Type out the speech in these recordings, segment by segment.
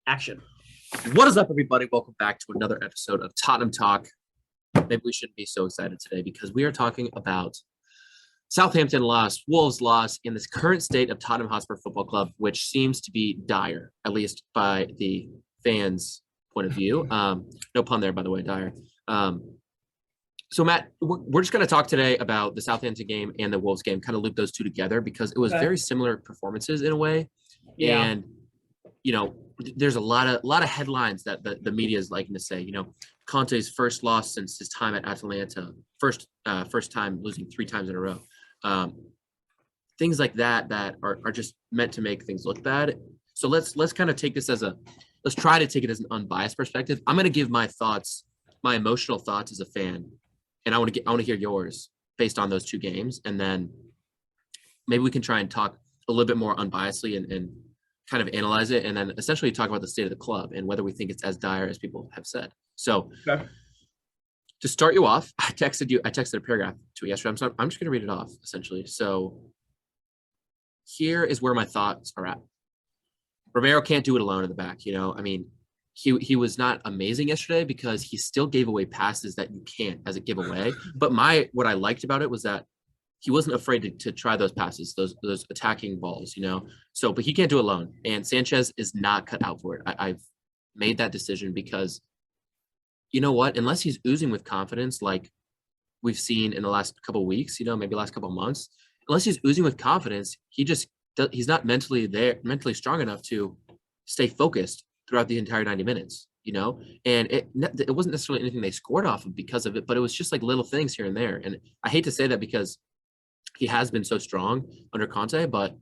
Action. What is up, everybody? Welcome back to another episode of Tottenham Talk. Maybe we shouldn't be so excited today because we are talking about Southampton loss, Wolves loss, in this current state of Tottenham Hotspur Football Club, which seems to be dire, at least by the fans' point of view. No pun there, by the way, dire. So, Matt, we're just going to talk today about the Southampton game and the Wolves game, kind of loop those two together because it was very similar performances in a way. Yeah. And, you know, there's a lot of headlines that the media is liking to say, you know, Conte's first loss since his time at Atalanta, first time losing 3 times in a row. Things like that are just meant to make things look bad. So let's kind of take this let's try to take it as an unbiased perspective. I'm going to give my thoughts, my emotional thoughts as a fan, and I want to hear yours based on those 2 games, and then maybe we can try and talk a little bit more unbiasedly and kind of analyze it, and then essentially talk about the state of the club and whether we think it's as dire as people have said. So to start you off, I texted a paragraph to you yesterday. I'm just going to read it off essentially. So here is where my thoughts are at. Romero can't do it alone in the back. You know, I mean, he was not amazing yesterday because he still gave away passes that you can't as a giveaway. But what I liked about it was that he wasn't afraid to try those passes, those attacking balls, you know. So, but he can't do it alone. And Sanchez is not cut out for it. I've made that decision because, you know what, unless he's oozing with confidence, like we've seen in the last couple of weeks, you know, maybe last couple of months, unless he's oozing with confidence, he's not mentally strong enough to stay focused throughout the entire 90 minutes, you know. And it wasn't necessarily anything they scored off of because of it, but it was just like little things here and there. And I hate to say that because he has been so strong under Conte, but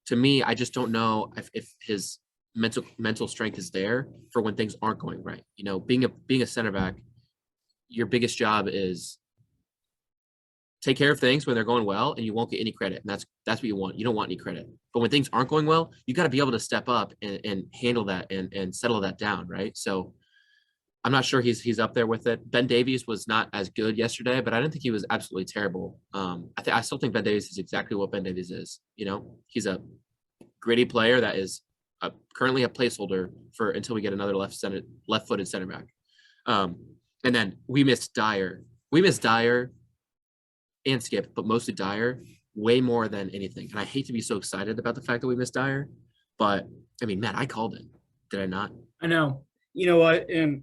to me, I just don't know if his mental strength is there for when things aren't going right. You know, being a center back, your biggest job is take care of things when they're going well, and you won't get any credit. And that's what you want. You don't want any credit. But when things aren't going well, you got to be able to step up and handle that and settle that down, right? So I'm not sure he's up there with it. Ben Davies was not as good yesterday, but I didn't think he was absolutely terrible. I still think Ben Davies is exactly what Ben Davies is. You know, he's a gritty player that is currently a placeholder for until we get another left-footed center back. And then we missed Dyer. We missed Dyer and Skip, but mostly Dyer way more than anything. And I hate to be so excited about the fact that we missed Dyer, but I mean, Matt, I called it. Did I not? I know. You know what? And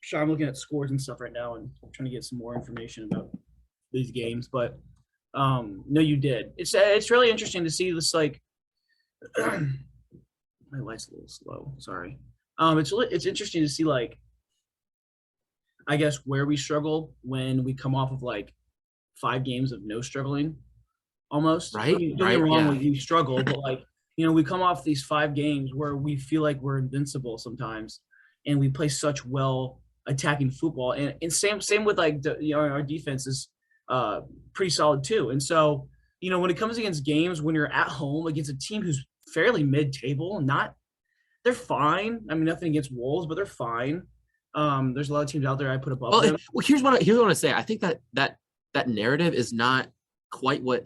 Sean, I'm looking at scores and stuff right now and trying to get some more information about these games. But no, you did. It's really interesting to see this. Like, my light's a little slow. Sorry. It's interesting to see, like, I guess where we struggle when we come off of like 5 games of no struggling, almost. Right. Don't get me wrong, we struggle, but like, you know, we come off these 5 games where we feel like we're invincible sometimes, and we play such well attacking football, and same with like our defense is pretty solid too. And so, you know, when it comes against games when you're at home against a team who's fairly mid-table, they're fine. I mean, nothing against Wolves, but they're fine. There's a lot of teams out there I put above them. Well, here's what I want to say. I think that narrative is not quite what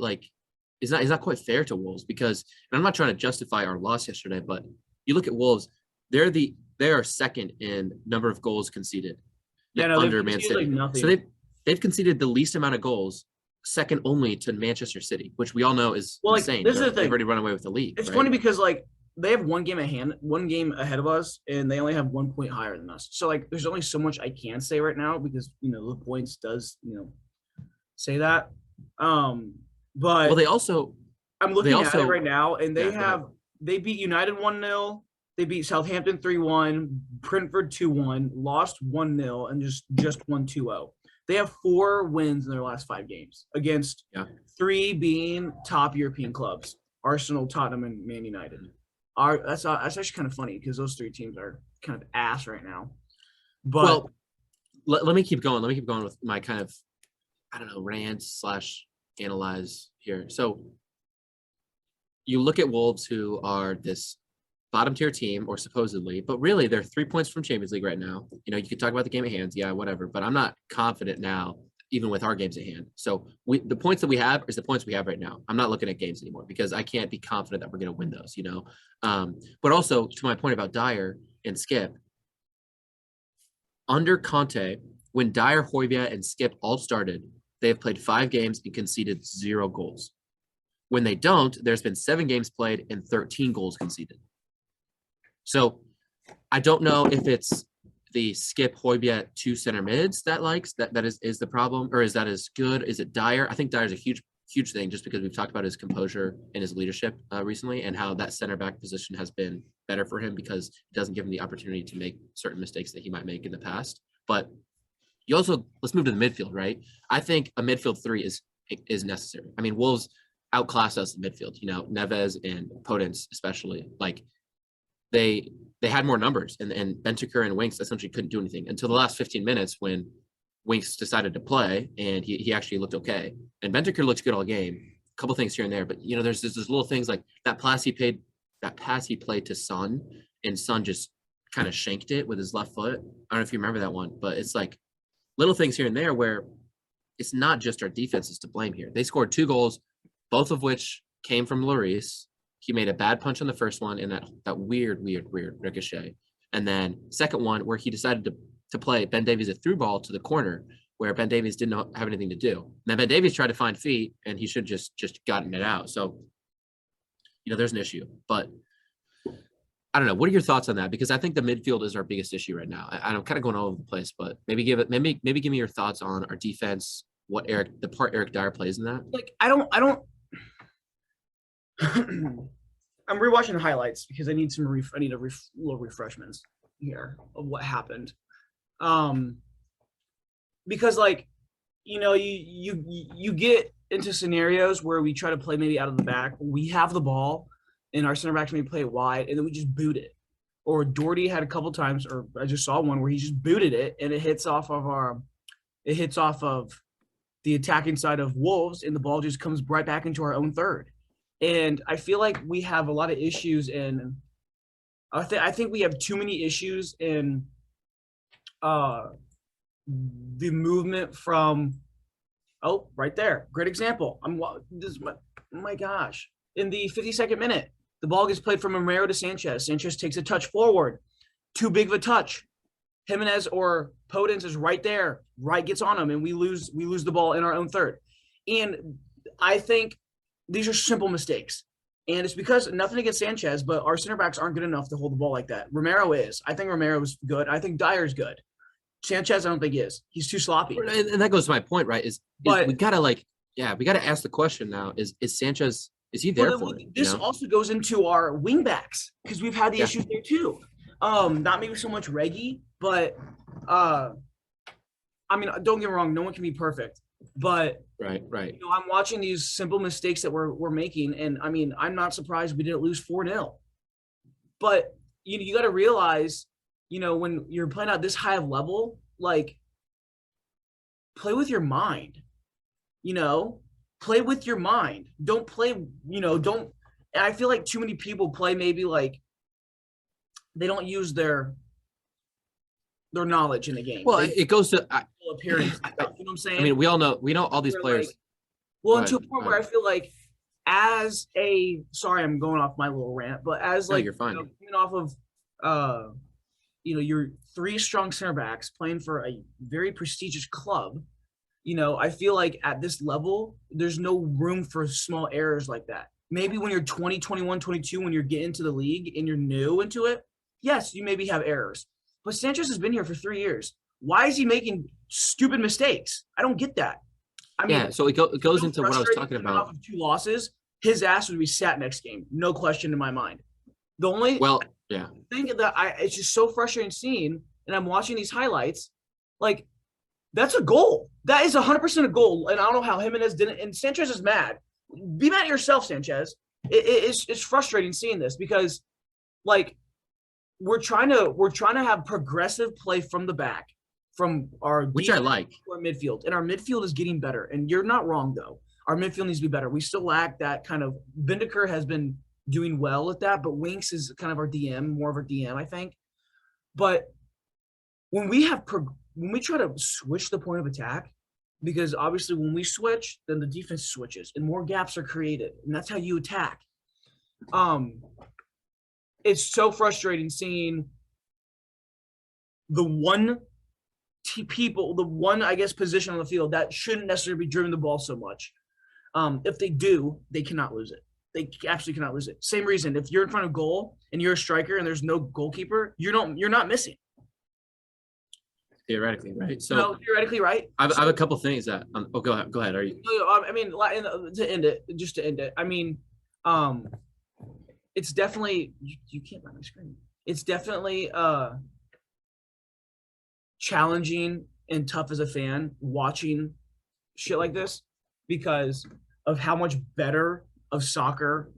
is not quite fair to Wolves, because, and I'm not trying to justify our loss yesterday, but you look at Wolves, they are second in number of goals conceded. Under Man City. Like, so they've conceded the least amount of goals, second only to Manchester City, which we all know is insane. This is the thing. They've already run away with the league. It's funny because like they have one game ahead of us, and they only have 1 point higher than us. So like there's only so much I can say right now because, you know, the points does, you know, say that. But I'm looking at it right now, and they beat United 1-0. They beat Southampton 3-1, Brentford 2-1, lost 1-0, and just won 2-0. They have 4 wins in their last 5 games against 3 being top European clubs: Arsenal, Tottenham, and Man United. That's actually kind of funny because those 3 teams are kind of ass right now. But let me keep going. Let me keep going with my kind of, I don't know, rant/analyze here. So you look at Wolves, who are this bottom tier team, or supposedly, but really they're 3 points from Champions League right now. You know, you could talk about the game at hand, yeah, whatever, but I'm not confident now, even with our games at hand. So the points that we have is the points we have right now. I'm not looking at games anymore because I can't be confident that we're going to win those, you know. But also, to my point about Dyer, and Skip. Under Conte, when Dyer, Højbjerg, and Skip all started, they have played 5 games and conceded 0 goals. When they don't, there's been 7 games played and 13 goals conceded. So I don't know if it's the Skip, Højbjerg 2 center mids that is the problem, or is that as good? Is it Dyer? I think Dyer's a huge thing just because we've talked about his composure and his leadership recently, and how that center back position has been better for him because it doesn't give him the opportunity to make certain mistakes that he might make in the past. But you also, let's move to the midfield, right? I think a midfield 3 is necessary. I mean, Wolves outclass us in midfield, Neves and Podence especially. Like they had more numbers, and Bentancur and Winks essentially couldn't do anything until the last 15 minutes when Winks decided to play, and he actually looked okay. And Bentancur looked good all game. A couple things here and there, but there's little things like that pass he played to Son, and Son just kind of shanked it with his left foot. I don't know if you remember that one, but it's like little things here and there where it's not just our defenses to blame here. They scored 2 goals, both of which came from Lloris. He made a bad punch on the first one in that weird ricochet. And then second one where he decided to play Ben Davies a through ball to the corner where Ben Davies didn't have anything to do. And then Ben Davies tried to find feet, and he should just gotten it out. So, there's an issue. But I don't know. What are your thoughts on that? Because I think the midfield is our biggest issue right now. I'm kind of going all over the place, but maybe give me your thoughts on our defense, the part Eric Dyer plays in that. Like, I don't I'm rewatching the highlights because I need little refreshments here of what happened. Because you get into scenarios where we try to play maybe out of the back. We have the ball and our center backs maybe play it wide, and then we just boot it. Or Doherty had a couple times, or I just saw one where he just booted it and it hits off of the attacking side of Wolves, and the ball just comes right back into our own third. And I feel like we have a lot of issues I think we have too many issues in the movement from right there. Great example. My gosh. In the 52nd minute, the ball gets played from Romero to Sanchez. Sanchez takes a touch forward. Too big of a touch. Jimenez or Podence is right there. Right gets on him, and we lose the ball in our own third. And I think these are simple mistakes. And it's because nothing against Sanchez, but our center backs aren't good enough to hold the ball like that. Romero is. I think Romero's good. I think Dyer's good. Sanchez, I don't think is. He's too sloppy. And that goes to my point, right? We gotta ask the question now: Is Sanchez? Is he there for it? This also goes into our wing backs because we've had the issues there too. Not maybe so much Reggie, but I mean, don't get me wrong, no one can be perfect. But right. I'm watching these simple mistakes that we're making, and I mean, I'm not surprised we didn't lose 4-0. But you got to realize, when you're playing at this high of level, like, play with your mind. Play with your mind. Don't play. Don't. And I feel like too many people play maybe like they don't use their knowledge in the game. Well, it goes to appearance. You know what I'm saying? I mean, we know all these players. To a point where I feel like, sorry, I'm going off my little rant, but you're fine. Coming off of, your 3 strong center backs playing for a very prestigious club. I feel like at this level, there's no room for small errors like that. Maybe when you're 20, 21, 22, when you're getting into the league and you're new into it, yes, you maybe have errors. But Sanchez has been here for 3 years. Why is he making stupid mistakes? I don't get that. I mean, so it goes into what I was talking about. Off of 2 losses, his ass would be sat next game. No question in my mind. The only thing that it's just so frustrating seeing, and I'm watching these highlights, like, that's a goal. That is 100% a goal. And I don't know how Jimenez didn't. And Sanchez is mad. Be mad at yourself, Sanchez. It's frustrating seeing this because, like, we're trying to have progressive play from the back, from our which I like, to our midfield, and our midfield is getting better. And you're not wrong though. Our midfield needs to be better. We still lack that kind of. Bentancur has been doing well at that, but Winks is kind of our DM, more of our DM, I think. But when we try to switch the point of attack, because obviously when we switch, then the defense switches and more gaps are created, and that's how you attack. It's so frustrating seeing the one the one, I guess, position on the field that shouldn't necessarily be driven the ball so much. If they do, they cannot lose it. They absolutely cannot lose it. Same reason. If you're in front of goal and you're a striker and there's no goalkeeper, you're not missing. Theoretically, right? So no, theoretically, right? I have a couple things that. Go ahead. Go ahead. Are you? I mean, to end it. I mean, it's definitely you can't run my screen. It's definitely challenging and tough as a fan watching shit like this because of how much better of soccer,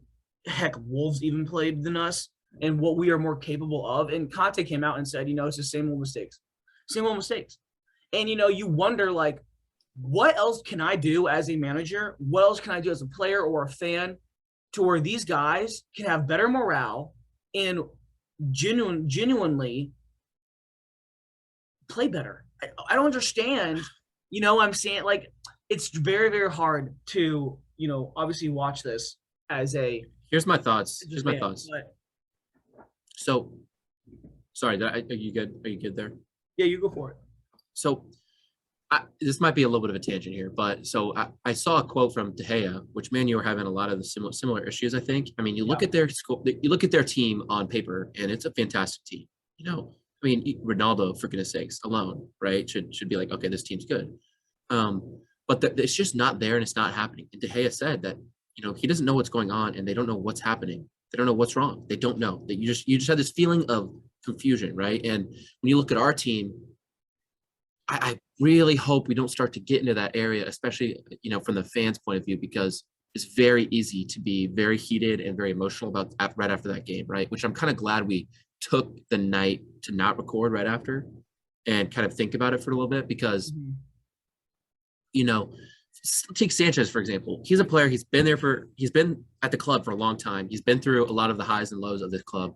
heck, Wolves even played than us, and what we are more capable of. And Conte came out and said, it's the same old mistakes, same old mistakes. And you wonder like, what else can I do as a manager? What else can I do as a player or a fan to where these guys can have better morale and genuinely play better? I don't understand. I'm saying, like, it's very, very hard to, obviously watch this as a. Here's my thoughts. But, so, sorry, are you good? Are you good there? Yeah, you go for it. So, this might be a little bit of a tangent here, but so I saw a quote from De Gea, which Man U are having a lot of the similar issues. I think. I mean, you look at their team on paper, and it's a fantastic team. I mean, Ronaldo, for goodness sakes, alone, right, should be like, okay, this team's good. But it's just not there, and it's not happening. And De Gea said that he doesn't know what's going on, and they don't know what's happening. They don't know what's wrong. They don't know. That you just have this feeling of confusion, right? And when you look at our team, I really hope we don't start to get into that area, especially from the fans' point of view, because it's very easy to be very heated and very emotional about right after that game, right? Which I'm kind of glad we took the night to not record right after and kind of think about it for a little bit because, take Sanchez, for example. He's a player. He's been at the club for a long time. He's been through a lot of the highs and lows of this club,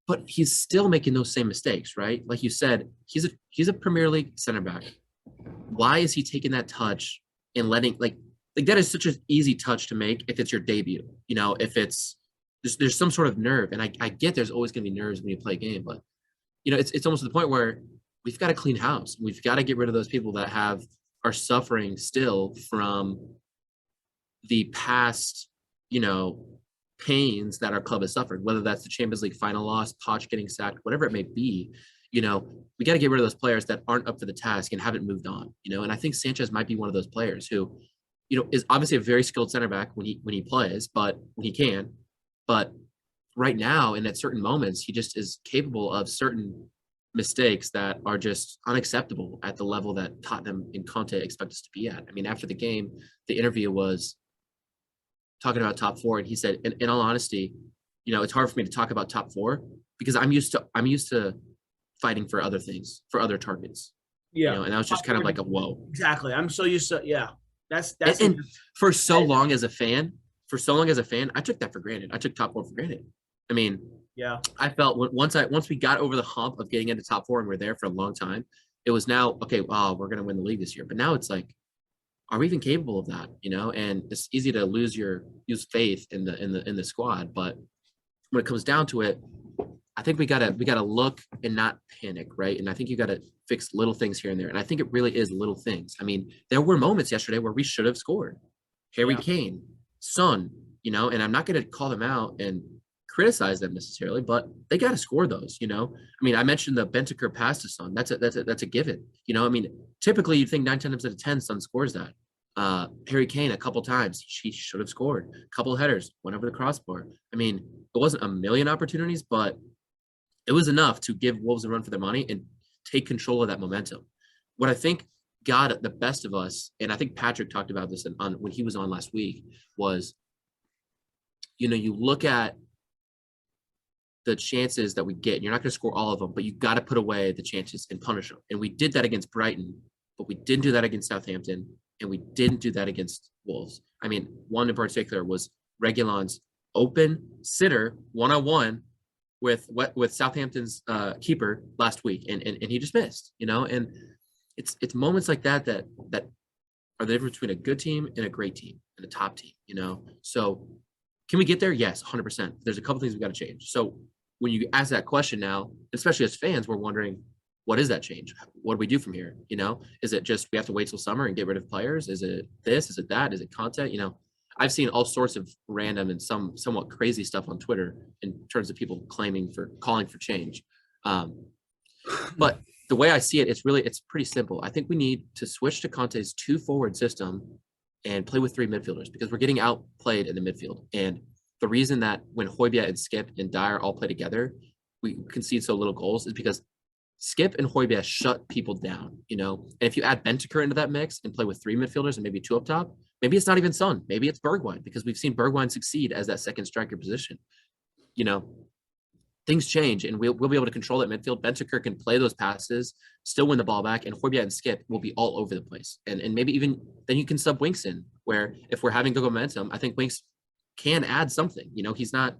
but he's still making those same mistakes, right? Like you said, he's a Premier League center back. Why is he taking that touch and letting like that is such an easy touch to make if it's your debut, if it's, there's some sort of nerve, and I get there's always going to be nerves when you play a game, but it's almost to the point where we've got to clean house. We've got to get rid of those people that are suffering still from the past, pains that our club has suffered. Whether that's the Champions League final loss, Poch getting sacked, whatever it may be. We got to get rid of those players that aren't up for the task and haven't moved on. And I think Sanchez might be one of those players who, is obviously a very skilled center back when he plays, but when he can. But right now, and at certain moments, he just is capable of certain mistakes that are just unacceptable at the level that Tottenham and Conte expect us to be at. I mean, after the game, the interview was talking about top four, and he said, in all honesty, it's hard for me to talk about top four because I'm used to fighting for other things, for other targets. Yeah. And that was just kind of like a whoa. Exactly. I'm so used to, yeah. That's and for so long as a fan, I took that for granted. I took top four for granted. I mean, yeah, I felt once we got over the hump of getting into top four and we're there for a long time, it was now, okay, wow, we're going to win the league this year. But now it's like, are we even capable of that? And it's easy to lose faith in the squad. But when it comes down to it, I think we gotta look and not panic, right? And I think you gotta fix little things here and there. And I think it really is little things. I mean, there were moments yesterday where we should have scored. Harry Kane, Son, and I'm not gonna call them out and criticize them necessarily, but they got to score those. I mean, I mentioned the Bentancur pass to Son. That's a given. I mean, typically you'd think 9 times out of 10 Son scores that. Harry Kane a couple times he should have scored. A couple of headers went over the crossbar. I mean, it wasn't a million opportunities, but it was enough to give Wolves a run for their money and take control of that momentum. What I think got the best of us, and I think Patrick talked about this when he was on last week, was, you look at the chances that we get, and you're not going to score all of them, but you got to put away the chances and punish them. And we did that against Brighton, but we didn't do that against Southampton, and we didn't do that against Wolves. I mean, one in particular was Reguilon's open sitter one-on-one with Southampton's keeper last week, and he just missed, and it's moments like that are the difference between a good team and a great team and a top team, So can we get there? Yes, 100%. There's a couple things we got to change. So when you ask that question now, especially as fans, we're wondering, what is that change? What do we do from here? Is it just we have to wait till summer and get rid of players? Is it this? Is it that? Is it Conte? I've seen all sorts of random and somewhat crazy stuff on Twitter in terms of people calling for change. But the way I see it, it's pretty simple. I think we need to switch to Conte's 2-forward system and play with 3 midfielders because we're getting outplayed in the midfield. And the reason that when Højbjerg and Skip and Dyer all play together, we concede so little goals is because Skip and Højbjerg shut people down, And if you add Bentancur into that mix and play with 3 midfielders and maybe 2 up top, maybe it's not even Son. Maybe it's Bergwijn because we've seen Bergwijn succeed as that second striker position. Things change and we'll be able to control that midfield. Bentancur can play those passes, still win the ball back, and Højbjerg and Skip will be all over the place. And maybe even then you can sub Winks in, where if we're having good momentum, I think Winks can add something. He's not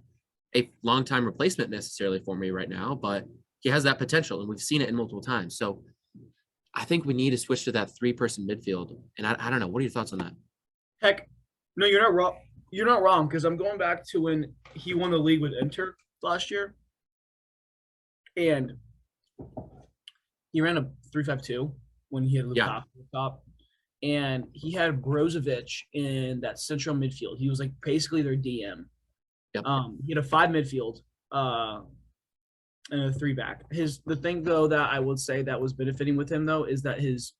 a long-time replacement necessarily for me right now, but he has that potential, and we've seen it in multiple times. So I think we need to switch to that 3-person midfield. And I don't know. What are your thoughts on that? Heck, no, you're not wrong. You're not wrong because I'm going back to when he won the league with Inter last year. And he ran a 3-5-2 when he had Lukaku at the top. And he had Brozovic in that central midfield. He was like basically their DM. Yep. He had a 5 midfield and a 3 back. The thing though that I would say that was benefiting with him though is that his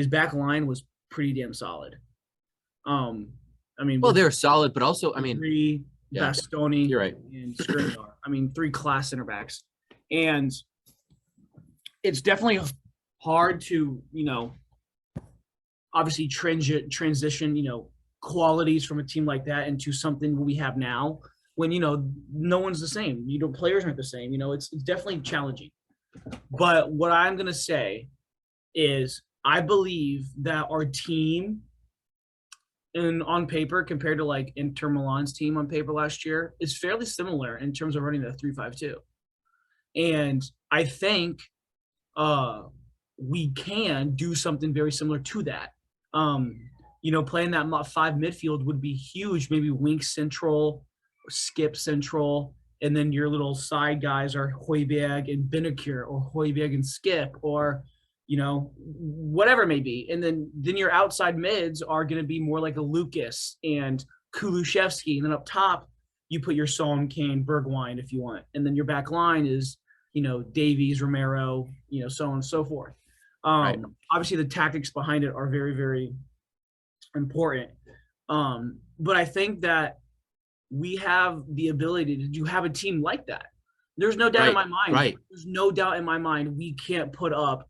back line was pretty damn solid. They're solid, but also Bastoni, you're right, and Skriniar. 3 class center backs. And it's definitely hard to, obviously transition, qualities from a team like that into something we have now when, no one's the same. Players aren't the same. It's definitely challenging. But what I'm going to say is I believe that our team on paper compared to like Inter Milan's team on paper last year is fairly similar in terms of running the 3-5-2. And I think we can do something very similar to that. Playing that 5 midfield would be huge. Maybe Winks central, or Skip central, and then your little side guys are Højbjerg and Bentancur, or Højbjerg and Skip, or whatever it may be. And then your outside mids are going to be more like a Lucas and Kulusevski, and then up top you put your Son, Kane, Bergwijn if you want, and then your back line is Davies, Romero, so on and so forth. Right. Obviously, the tactics behind it are very, very important. But I think that we have the ability to have a team like that. There's no doubt in my mind. Right. There's no doubt in my mind we can't put up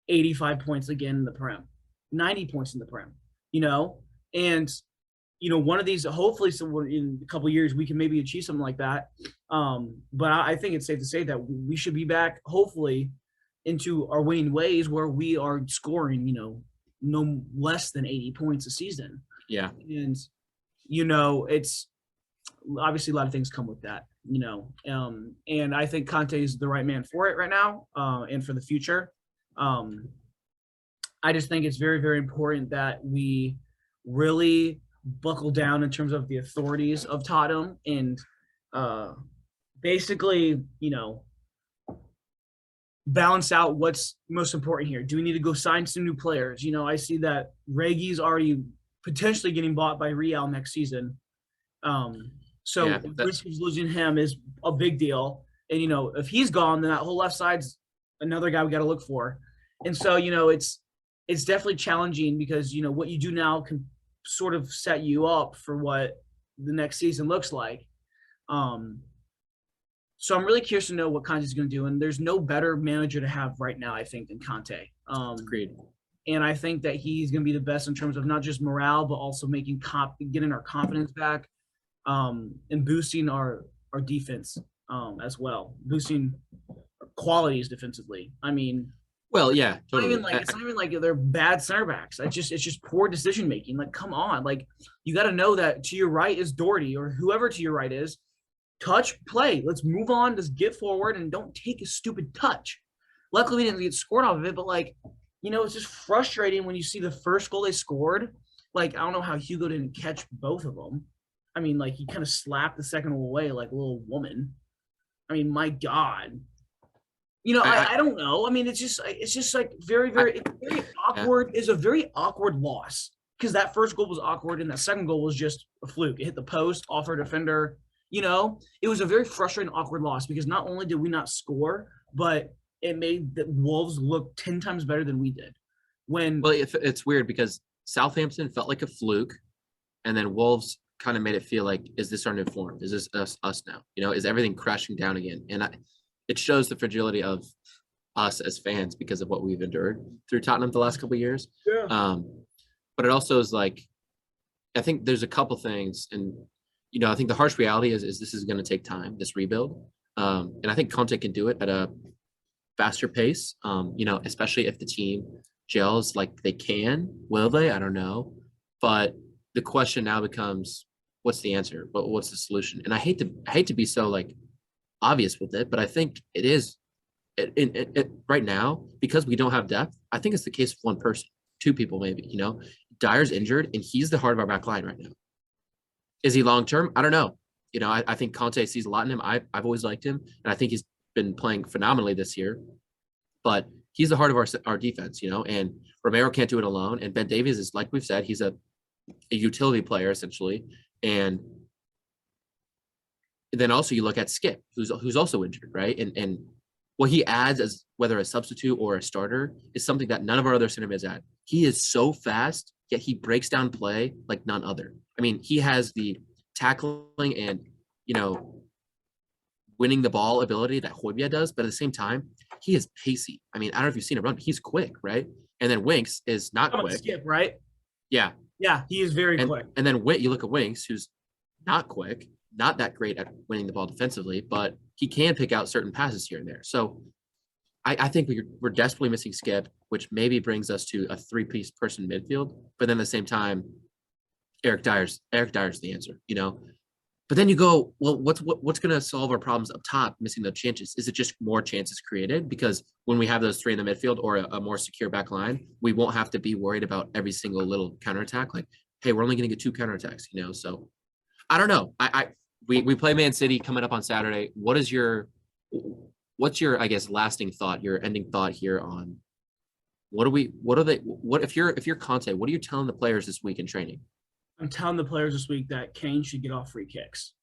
85 points again in the Prem, 90 points in the Prem, and one of these, hopefully in a couple of years, we can maybe achieve something like that. But I think it's safe to say that we should be back, hopefully, into our winning ways where we are scoring, no less than 80 points a season. Yeah. And, it's obviously a lot of things come with that, and I think Conte is the right man for it right now and for the future. I just think it's very, very important that we really buckle down in terms of the authorities of Tottenham and basically, balance out what's most important here. Do we need to go sign some new players? I see that Regi's already potentially getting bought by Real next season. The risk of losing him is a big deal. And, if he's gone, then that whole left side's another guy we got to look for. And so, it's definitely challenging because, what you do now can sort of set you up for what the next season looks like. So I'm really curious to know what Conte's going to do. And there's no better manager to have right now, I think, than Conte. Agreed. And I think that he's going to be the best in terms of not just morale, but also getting our confidence back and boosting our defense as well, boosting our qualities defensively. Well, yeah, totally. It's not even like they're bad center backs. It's just poor decision making. Like, come on. Like, you got to know that to your right is Doherty or whoever to your right is. Touch, play. Let's move on. Just get forward and don't take a stupid touch. Luckily, we didn't get scored off of it, but it's just frustrating when you see the first goal they scored. I don't know how Hugo didn't catch both of them. He kind of slapped the second one away like a little woman. I mean, my God. You know, I, I don't know. I mean, it's just like very, I, very, it's very yeah. awkward. It's a very awkward loss because that first goal was awkward and that second goal was just a fluke. It hit the post, off our defender. You know, it was a very frustrating, awkward loss because not only did we not score, but it made the Wolves look 10 times better than we did. When Well, it's weird because Southampton felt like a fluke, and then Wolves kind of made it feel like, is this our new form? Is this us now? You know, is everything crashing down again? And it shows the fragility of us as fans because of what we've endured through Tottenham the last couple of years. yeah. But it also is like, I think there's a couple things, and I think the harsh reality is this is going to take time, this rebuild, and I think Conte can do it at a faster pace. Especially if the team gels like they can. Will they? I don't know. But the question now becomes, what's the answer? What's the solution? And I hate to be so like obvious with it, but I think it is right now because we don't have depth. I think it's the case of one person, two people maybe. Dyer's injured, and he's the heart of our back line right now. Is he long term? I don't know. I think Conte sees a lot in him. I've always liked him, and I think he's been playing phenomenally this year. But he's the heart of our defense, and Romero can't do it alone. And Ben Davies is, like we've said, he's a utility player essentially. And then also you look at Skip, who's also injured, right? And what he adds as whether a substitute or a starter is something that none of our other center mids add. He is so fast, yet he breaks down play like none other. I mean, he has the tackling and winning the ball ability that Højbjerg does, but at the same time, he is pacey. I mean, I don't know if you've seen him run, but he's quick, right? And then Winks is not quick. Skip, right? Yeah. Yeah, he is very quick. And then you look at Winks, who's not quick, not that great at winning the ball defensively, but he can pick out certain passes here and there. So I think we're desperately missing Skip, which maybe brings us to a three-piece person midfield. But then at the same time, Eric Dyer's the answer, But then you go, well, what's going to solve our problems up top, missing the chances? Is it just more chances created? Because when we have those three in the midfield or a more secure back line, we won't have to be worried about every single little counterattack. Like, hey, we're only going to get 2 counterattacks, So I don't know. We play Man City coming up on Saturday. What's your, I guess, lasting thought, your ending thought here on what if you're Conte, what are you telling the players this week in training? I'm telling the players this week that Kane should get off free kicks.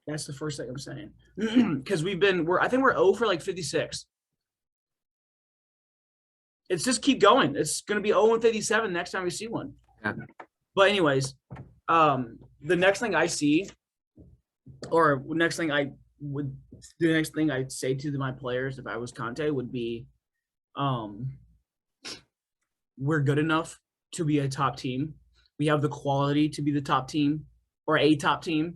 That's the first thing I'm saying. Because I think we're 0 for like 56. It's just keep going. It's going to be 0 and 57 next time we see one. Yeah. But anyways, the next thing I see, or the next thing I'd say to my players if I was Conte would be, we're good enough to be a top team. We have the quality to be the top team or a top team.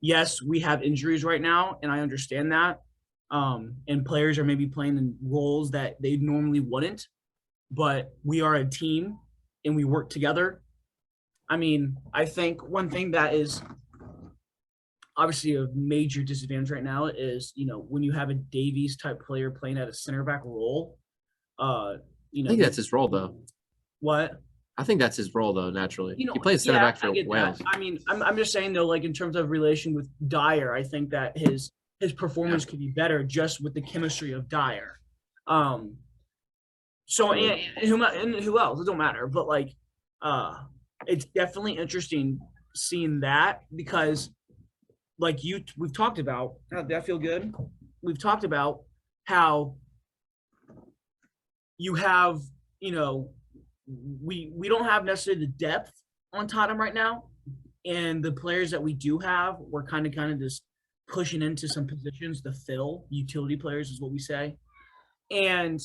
Yes, we have injuries right now, and I understand that. And players are maybe playing in roles that they normally wouldn't, but we are a team and we work together. I mean, I think one thing that is obviously a major disadvantage right now is, when you have a Davies type player playing at a center back role, I think that's his role, though. What? I think that's his role, though, naturally. He plays center back for Wales. I mean, I'm just saying, though, like in terms of relation with Dyer, I think that his performance could be better just with the chemistry of Dyer. So, and who else? It don't matter. But, like, it's definitely interesting seeing that because, like, we've talked about – did that feel good? We've talked about how – you have, we don't have necessarily the depth on Tottenham right now. And the players that we do have, we're kind of just pushing into some positions to fill. Utility players is what we say. And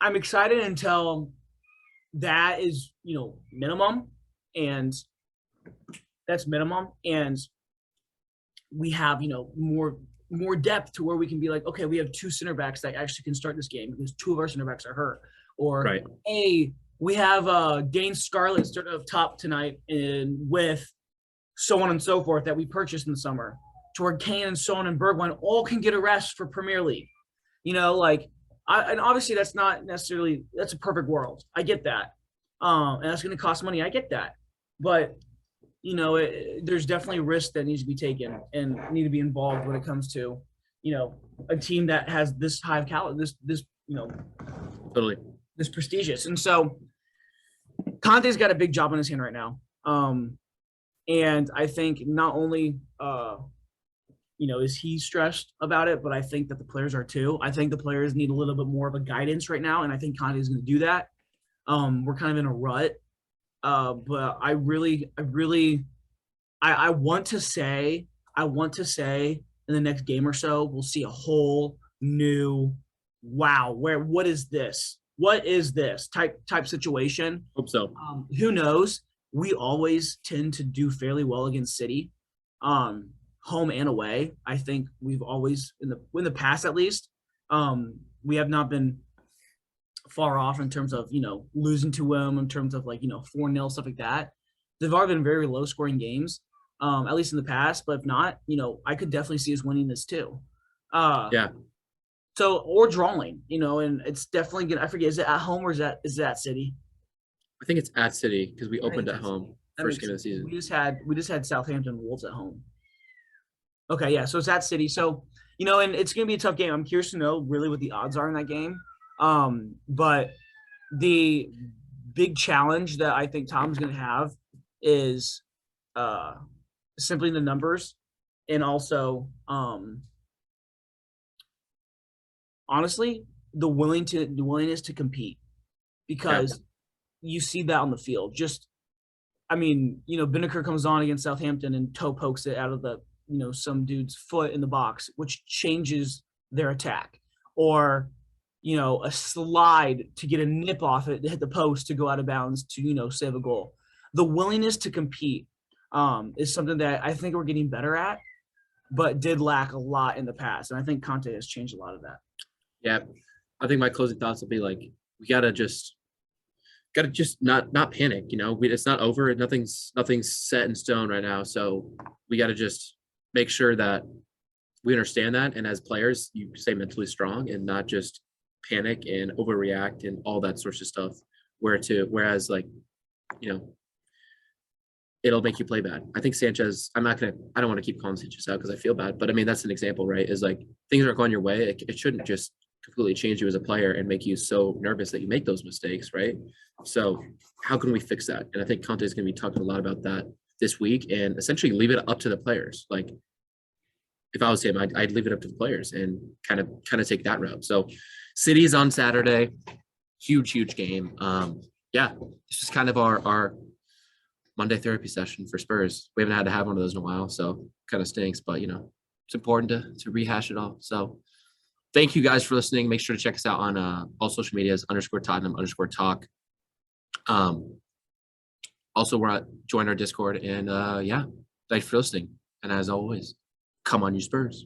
I'm excited until that is, minimum. And that's minimum. And we have, more depth to where we can be like, okay, we have 2 center backs that actually can start this game because 2 of our center backs are hurt. Or, right. Hey, we have Dane Scarlett starting up top tonight and with so on and so forth that we purchased in the summer. To where Kane and Son and Bergwijn all can get a rest for Premier League. And obviously that's not necessarily – that's a perfect world. I get that. And that's going to cost money. I get that. But there's definitely risk that needs to be taken and need to be involved when it comes to, a team that has this high of caliber, this Totally. this prestigious. And so Conte's got a big job on his hand right now. And I think not only is he stressed about it, but I think that the players are too. I think the players need a little bit more of a guidance right now, and I think Conte is going to do that. We're kind of in a rut, but I want to say, in the next game or so, we'll see a whole new, wow, what is this? What is this type situation? Hope so. Who knows? We always tend to do fairly well against City, home and away. I think we've always in the past at least, we have not been far off in terms of losing to them, in terms of 4-0 stuff like that. They've all been very low scoring games, at least in the past. But if not, I could definitely see us winning this too. Yeah. So or drawing, and it's definitely gonna. I forget, is it at home or is it at City? I think it's at City because we opened at it's- home That first makes game of the sense. season. We just had Southampton Wolves at home. Okay, yeah, so it's at City. So and it's gonna be a tough game. I'm curious to know really what the odds are in that game. But the big challenge that I think Tom's gonna have is simply the numbers, and also honestly the willingness to compete, because you see that on the field. Just Binnicker comes on against Southampton and toe pokes it out of the some dude's foot in the box, which changes their attack, or a slide to get a nip off it to hit the post to go out of bounds to save a goal. The willingness to compete is something that I think we're getting better at, but did lack a lot in the past, and I think Conte has changed a lot of that. Yeah, I think my closing thoughts will be like, we gotta just not panic. It's not over. Nothing's set in stone right now. So we gotta just make sure that we understand that, and as players, you stay mentally strong and not just panic and overreact and all that sorts of stuff. Whereas it'll make you play bad. I think Sanchez, I don't want to keep calling Sanchez out because I feel bad, but I mean, that's an example, right? Is like things aren't going your way. It shouldn't just completely change you as a player and make you so nervous that you make those mistakes, right? So how can we fix that? And I think Conte is going to be talking a lot about that this week, and essentially leave it up to the players. Like if I was him, I'd leave it up to the players and kind of take that route. So City's on Saturday, huge game. Yeah, this is kind of our Monday therapy session for Spurs. We haven't had to have one of those in a while, so kind of stinks, but it's important to rehash it all. So thank you guys for listening. Make sure to check us out on all social medias, _Tottenham_talk. Also, join our Discord, and yeah, thanks for listening. And as always, come on, you Spurs.